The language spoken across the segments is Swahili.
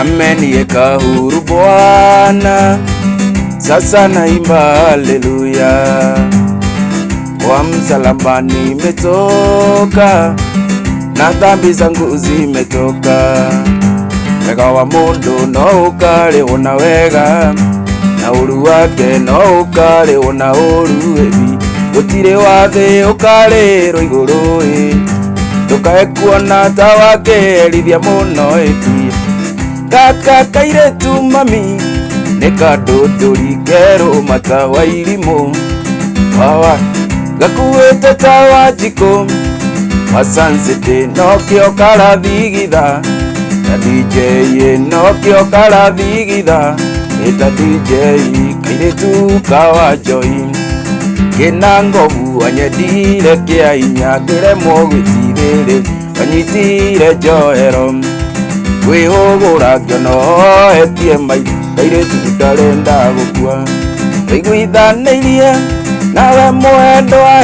ameniweka huru Bwana, sasa naimba haleluya. Kwa msalaba nimetoka, na dhambi zangu zimetoka. Wega wa mundu no ukariona wega, na uru wake no ukariona uru ebi. Gutire wathe ukarirwo iguru ndukae kuona ta wakerithia muno ebi. Gaka kairetu mami nĩ kandũndũri kerũ mata wa irimũ wawa gakuĩte ta Wanjikũ wa Sunseti nokĩo karathigitha na DJ nokĩo karathigitha ĩta DJ kairĩtu ka Wanjohi kĩna ngobu anyendire kĩa hinya ngĩremwo gwĩtirĩrĩ wanyitire njohero kwĩhũgũra ngĩonohetie maitho kairĩtu ndarenda gũkua tũiguithanĩirie nawe mwendwa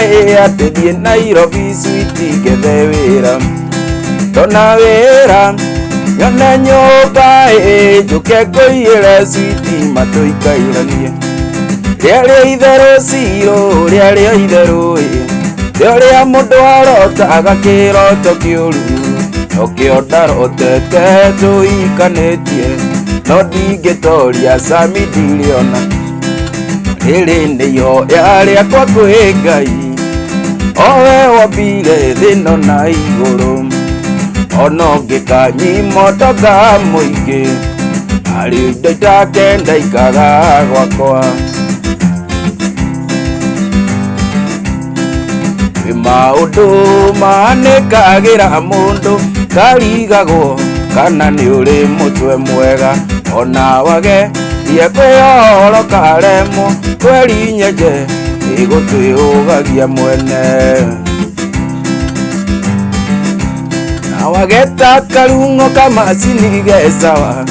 atĩ thiĩ Nairobi switi ngethe wĩra ndona wĩra nyone nyũmba njũke ngũiyĩre switi matũikairanie rĩarĩa itherũ cirũ rĩarĩa itherũ rĩorĩa mũndũ arotaga kĩroto kĩũru okĩo ndarotete tũikanĩtie no ndingĩtoria Sami ndiriona rĩrĩ nĩyo yarĩakwa kwĩ Ngai owe wombire thĩ ĩno na igũrũ ona ũngĩkanyima ũtonga mũingĩ harĩ indo itakenda ikaga gwakwa kwĩ maũndũ manĩkagĩra mũndũ karigagwo kana nĩ ũrĩ mũtwe mwega ona wage thiĩ kwĩyoro karemwo kweri nyenje ĩgũtwĩũgagia mwene na wageta karung'o kamacini gecawa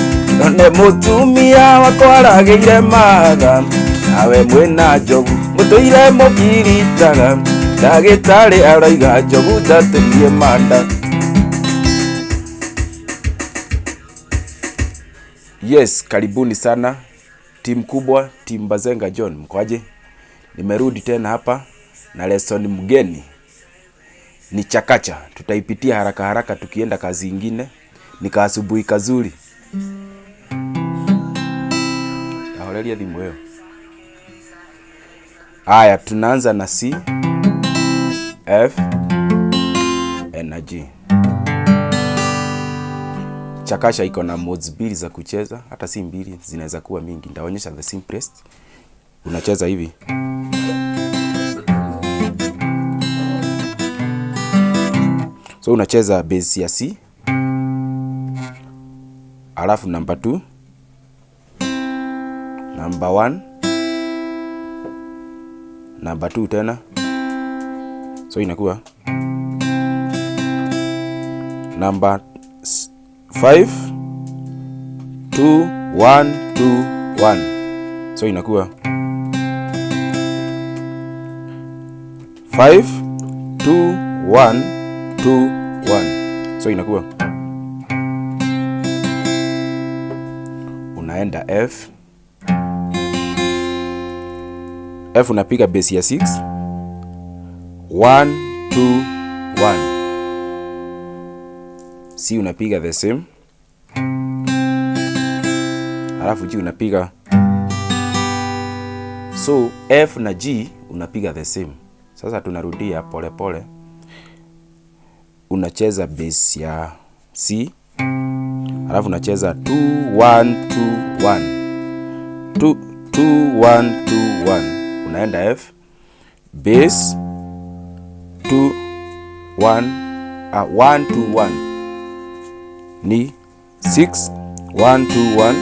one mũtumia wakwaragĩire matha nawe mwĩna njogu mũtũire mũkiritaga ndagĩtarĩ aroiga njogu ndatũrie manda. Yes, karibuni sana timu kubwa, timu Bazenga John, mkoaje? Nimerudi tena hapa na lesson mgeni ni Chakacha. Tutaipitia haraka haraka tukienda kazi ingine. Ni kaasubuhi kazuri. Taholelia thimu hiyo. Haya, tunaanza na C, F, na G. Chakacha iko na modes mbili za kucheza, hata si mbili, zinaweza kuwa mingi. Nitaonyesha the simplest. Unacheza hivi. So unacheza base ya C, alafu number 2, number 1, number 2 tena. So inakuwa number 5 2 1 2 1. So inakuwa 5 2 1 2 1. So inakuwa unaenda F. F unapiga base ya 6 1 2 1. C unapiga the same. Alafu G unapiga. So F na G unapiga the same. Sasa tunarudia pole pole. Unacheza base ya C. Alafu unacheza 2 1 2 1. 2 1 2 1. Unaenda F. Base 2 1 1 2 1. Ni 6 1 2 1.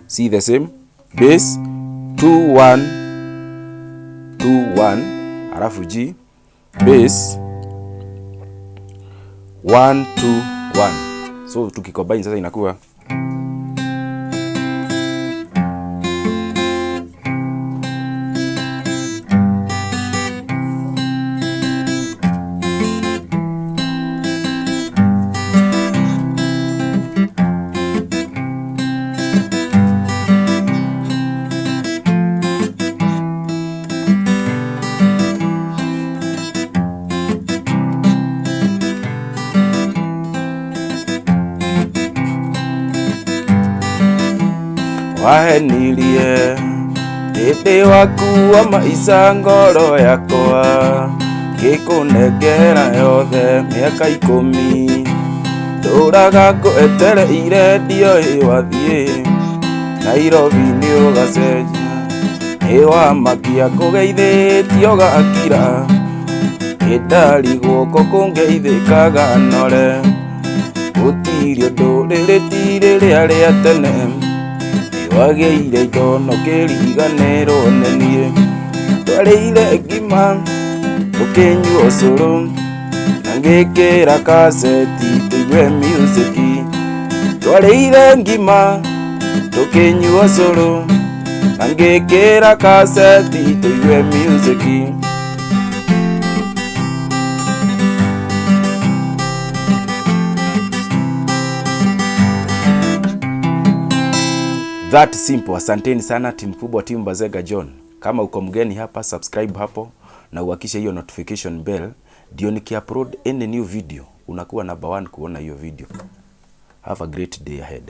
C the same. Base 2 1 2 1. Alafu G base 1 2 1. So tukicombine sasa inakuwa wahenirie hĩndĩ wakuua maica ngoro yakwa ngĩkũnengera yothe mĩaka 10 ndũraga ngwetereire ndioĩ wathiĩ Nairobi nĩ ũgacenjia nĩ wamakia kũgeithĩtio gakira Gĩtari guoko kũngeithĩkaga nore gũtirĩ ũndũ rĩrĩ rĩrĩa rĩa tene nĩwagĩire indo kĩriganĩrwo nĩ niĩ twarĩire ngima tũkĩnyua ũcũrũ na ngĩkĩra kaseti tũigue music twarĩire ngima tũkĩnyua ũcũrũ na ngĩkĩra kaseti tũigue music. That simple. Asanteni sana timu kubwa, timu Bazenga John. Kama uko mgeni hapa, subscribe hapo na uhakishe hiyo notification bell ndio nikiupload any new video unakuwa number 1 kuona hiyo video. Have a great day ahead.